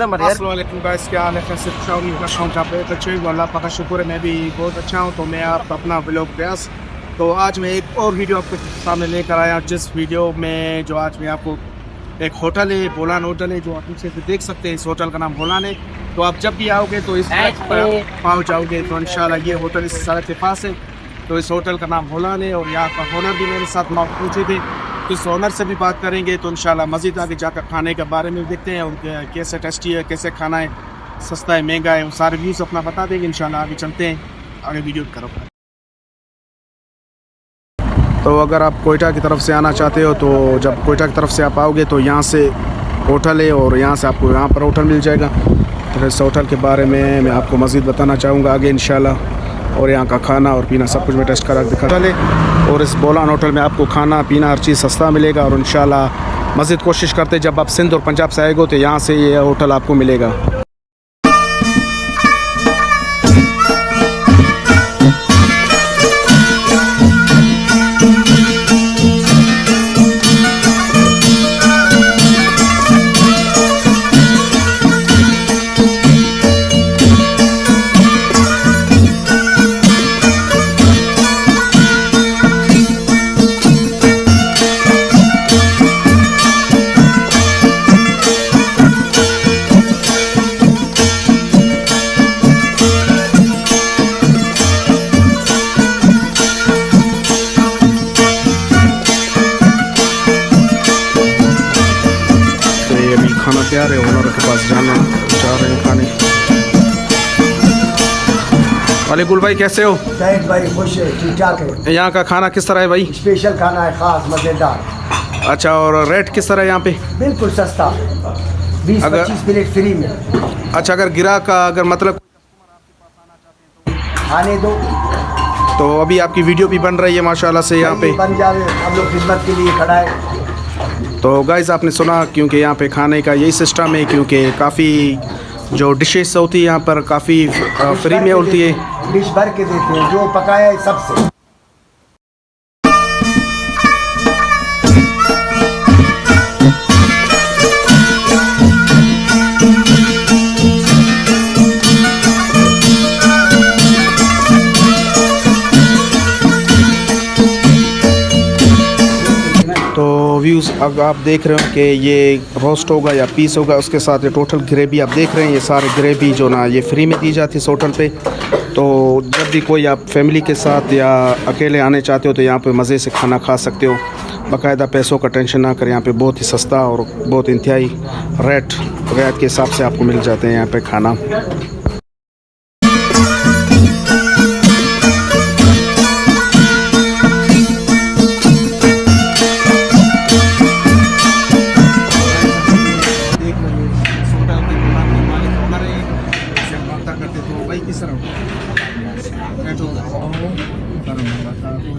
कदम बढ़ यार। अस्सलाम वालेकुम गाइस, क्या हाल है? कैसे शाउनी का शौक आप अच्छे हो? अल्लाह पाक का शुक्र है, मैं भी बहुत अच्छा हूँ। तो मैं आप अपना व्लॉग प्रयास, तो आज मैं एक और वीडियो आपके सामने लेकर आया, जिस वीडियो में जो आज मैं आपको एक होटल है, बोलान होटल है, जो आप पीछे से देख सकते हैं। इस होटल का नाम बोलान है। तो आप जब भी आओगे तो इस सड़क पर पहुँच जाओगे, तो इंशाल्लाह ये होटल इस सड़क के पास है। तो इस होटल का नाम बोलान है और यहाँ का ओनर भी मेरे साथ पहुँचे थे। तो इस ओनर से भी बात करेंगे, तो इंशाल्लाह मज़ीद आगे जाकर खाने के बारे में देखते हैं और कैसे टेस्टी है, कैसे खाना है, सस्ता है, महंगा है, वो सारे व्यूज़ अपना बता देंगे। इंशाल्लाह आगे चलते हैं, आगे वीडियो करो। तो अगर आप कोयटा की तरफ से आना चाहते हो, तो जब कोयटा की तरफ से आप आओगे तो यहाँ से होटल है और यहाँ से आपको यहाँ पर होटल मिल जाएगा। तो इस होटल के बारे में मैं आपको मज़ीद बताना चाहूँगा आगे इंशाल्लाह। और यहाँ का खाना और पीना सब कुछ मैं टेस्ट करा दिखा ले। और इस बोलान होटल में आपको खाना पीना हर चीज़ सस्ता मिलेगा। और इंशाल्लाह मज़ीद कोशिश करते जब आप सिंध और पंजाब से आएगो तो यहाँ से ये होटल आपको मिलेगा। खाना तैयार है, ओनर के पास जा रहे हैं खाने। वालेकुम भाई, कैसे हो? भाई खुश है, ठीक ठाक है। यहाँ का खाना किस तरह है भाई? स्पेशल खाना है, खास मज़ेदार। अच्छा, और रेट किस तरह है यहाँ पे? बिल्कुल सस्ता, 20-25 प्लेट फ्री में। अच्छा, अगर ग्राहक का अगर मतलब आने दो तो अभी आपकी वीडियो भी बन रही है माशाल्लाह से यहाँ पे। बन जाए, हम लोग खिदमत के लिए खड़ा है। तो गाइस आपने सुना, क्योंकि यहाँ पे खाने का यही सिस्टम है, क्योंकि काफ़ी जो डिशेस होती है यहाँ पर काफ़ी फ्री में होती है। डिश भर के देते हैं, जो पकाया है सबसे। व्यूज़ अगर आप देख रहे हो कि ये रोस्ट होगा या पीस होगा, उसके साथ ये टोटल ग्रेवी आप देख रहे हैं, ये सारे ग्रेवी जो ना ये फ्री में दी जाती है इस होटल पे। तो जब भी कोई आप फैमिली के साथ या अकेले आने चाहते हो तो यहाँ पे मज़े से खाना खा सकते हो। बाकायदा पैसों का टेंशन ना करें, यहाँ पे बहुत ही सस्ता और बहुत इंतहाई रेट रियायत के हिसाब से आपको मिल जाते हैं यहाँ पे खाना।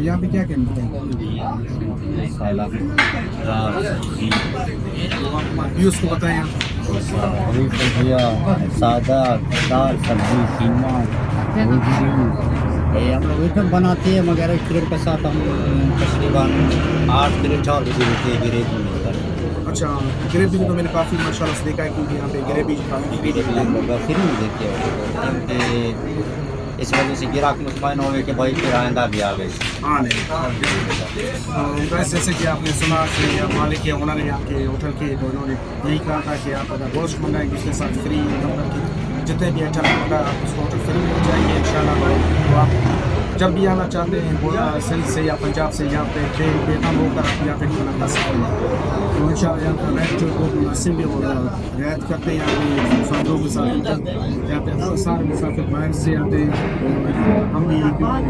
यहाँ पे क्या क्या मिलता है? उसको बताएं। सादा दाल सब्जी कीमा हम लोग एकदम बनाते हैं, मगर क्रेब के साथ हम तकरीबन 8 क्रेब 4 बजे देते हैं ग्रेवी में। अच्छा, ग्रेवी तो मैंने काफ़ी माशाल्लाह से देखा है, क्योंकि यहाँ पे ग्रेवी काफ़ी फ्री देते हैं। इस वजह से गिराक मुतमईन हो गए कि भाई फिर आइंदा भी आ गए। हाँ नहीं, जैसे कि आपने सुना कि मालिक या ओनर यहाँ के होटल के, तो उन्होंने यही कहा था कि आप अगर गोश्त मंगाएंगे उसके साथ फ्री मतलब कि जितने भी आइटम होगा आप उसको होटल फ्री मिल जाएंगे इंशाल्लाह। तो आप जब भी आना चाहते हैं बोला सिंध से या पंजाब से, यहाँ पे बेहतर होकर आप यहाँ पे खाना खा सकते हैं। तो इंशाल्लाह यहाँ पर रेट जो बहुत मुनासिब है और रियायत करते हैं यहाँ पे फंडों के साथ। यहाँ पे सारे मुसाफिर बाहर से आते हैं और हम भी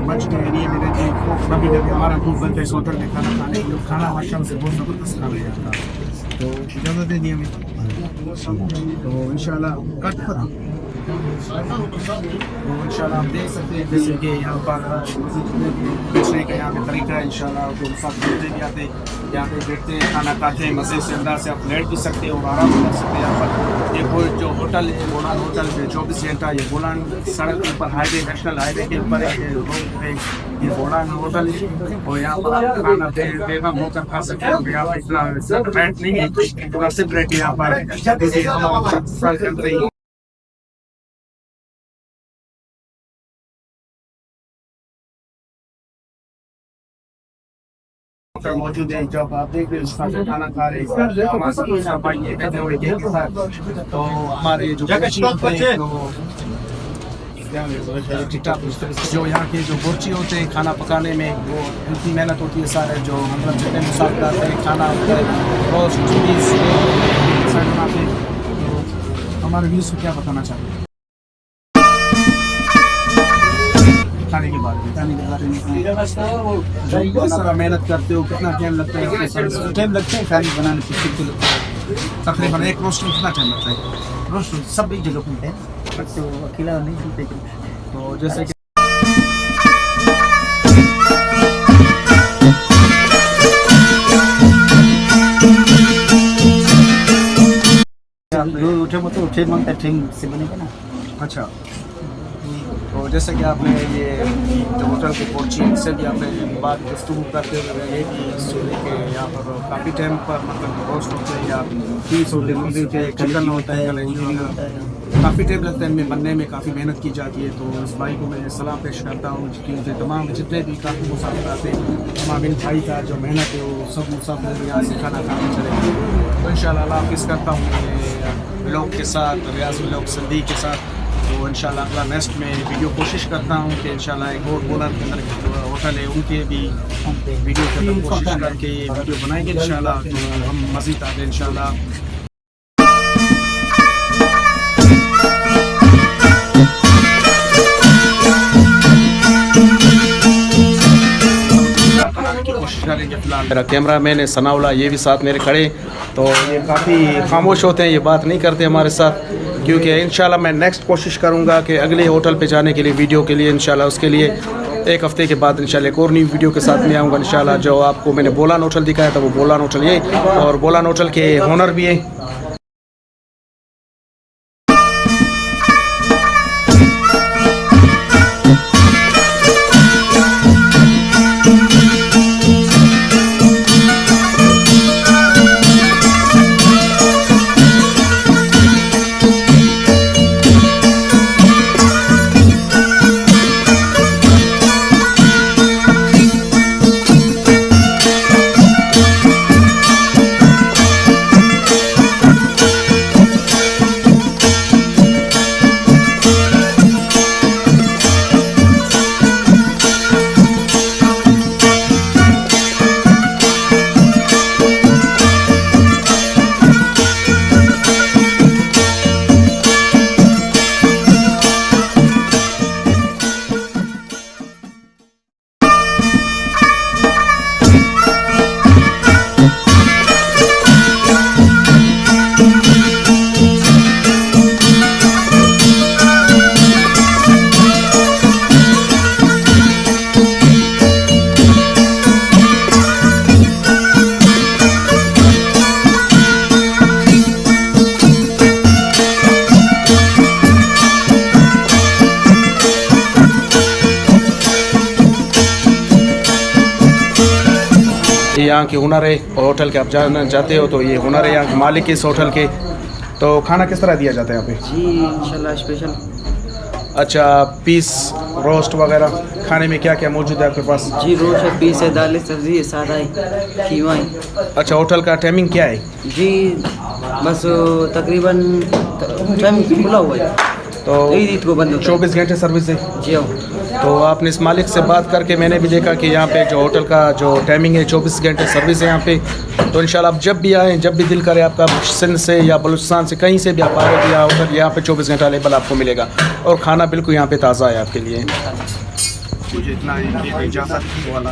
बच के एरिए में रहते हैं। कभी कभी हमारा खूब बनता है इस होटल में खाना खाने के लिए। खाना माशाल्लाह से बहुत ज़बरदस्त खाना है यहाँ का। तो इजाज़त दे दी हमें, तो इंशाल्लाह कट पर तो इंशाल्लाह आप देख सकते हैं जैसे कि यहाँ पर दूसरे का यहाँ पे तरीका है इंशाल्लाह तो सब बैठते भी आते यहाँ पे बैठते हैं खाना खाते हैं मज़े से अंदर से आप लेट भी सकते हैं और आराम भी कर सकते हैं यहाँ पर ये कोई जो होटल है गोलान होटल है 24 घंटा ये गोलान सड़क के ऊपर हाईवे नेशनल हाईवे के ऊपर ये गोलान होटल है और यहाँ पर आप खाना बेगम होकर खा सकते हैं यहाँ पर इतना रेंट नहीं है पूरा सिर्फ रेट यहाँ पर मौजूद है जब आप देख रहे हैं उसका खाना खा रहे हैं हमारे भाई ये बैठे हुए हैं के साथ तो हमारे जो जो यहाँ के जो बोर्ची होते हैं खाना पकाने में वो इतनी मेहनत होती है सारे जो मतलब जितने मुसाफिर आते हैं खाना रोज बनाते हैं तो हमारे व्यूज़ को क्या बताना चाहते हैं खाने के बारे में कितना सारा मेहनत करते हो कितना टाइम लगता है टाइम लगता है खाने बनाने को तकरीबन एक रोस्ट में कितना टाइम लगता है रोज सब एक जगह मिलते हैं तो अकेला नहीं मिलते तो जैसे कि जो उठे मतलब उठे मांगता टाइम से बनेगा ना। अच्छा तो जैसे कि आपने ये जो होटल के कोची से भी आपने बात गुफ्तगू करते हुए ये भी सुने कि यहाँ पर काफ़ी टाइम पर मतलब रोस्ट होते हैं या पीस होते हैं चिकन होता है काफ़ी टाइम लगता है इनमें बनने में काफ़ी मेहनत की जाती है तो इस भाई को मैं सलाम पेश करता हूँ कि तमाम जितने भी काफ़ी मुसाफिर आते हैं तमाम इन भाई का जो मेहनत है वो सब मुसाफिर यहाँ से खाना खाने चले तो इंशाल्लाह अल्लाह हाफ़िज़ करता हूँ व्लॉग के साथ रियाज व्लॉग सिंधी के साथ तो इंशाल्लाह अगला नेक्स्ट में वीडियो कोशिश करता हूँ कि इंशाल्लाह एक और गोलान के अंदर जो होटल है उनके भी वीडियो के अंदर कोशिश करके वीडियो बनाएंगे इंशाल्लाह तो हम मज़ीद आगे इंशाल्लाह मेरा कैमरा मैन है सनाउल्ला ये भी साथ मेरे खड़े तो ये काफ़ी खामोश होते हैं ये बात नहीं करते हमारे साथ क्योंकि इंशाल्लाह मैं नेक्स्ट कोशिश करूँगा कि अगले होटल पे जाने के लिए वीडियो के लिए इंशाल्लाह उसके लिए एक हफ़्ते के बाद इंशाल्लाह एक और नई वीडियो के साथ में आऊँगा इंशाल्लाह जो आपको मैंने बोलान होटल दिखाया था वो बोलान होटल ये और बोलान होटल के ओनर भी है यहाँ के हुनर है होटल के आप जाना चाहते हो तो ये हुनर है यहाँ के मालिक इस होटल के तो खाना किस तरह दिया जाता है यहाँ पे जी इंशाल्लाह स्पेशल अच्छा पीस रोस्ट वगैरह खाने में क्या क्या मौजूद है आपके पास जी रोस्ट है पीस है दाल है सब्जी है सादा है कीमा है अच्छा होटल का टाइमिंग क्या है जी बस तकरीबन टाइम खुला हुआ है तो ईद को बंद होता है 24 घंटे सर्विस है जी हाँ तो आपने इस मालिक से बात करके मैंने भी देखा कि यहाँ पे जो होटल का जो टाइमिंग है 24 घंटे सर्विस है यहाँ पे तो इंशाल्लाह आप जब भी आएँ जब भी दिल करे आपका सिंध से या बलूचिस्तान से कहीं से भी आप आ रहे हो या होटल यहाँ पे 24 घंटा अवेलेबल आपको मिलेगा और खाना बिल्कुल यहाँ पे ताज़ा है आपके लिए मुझे इतना इजाज़त वाला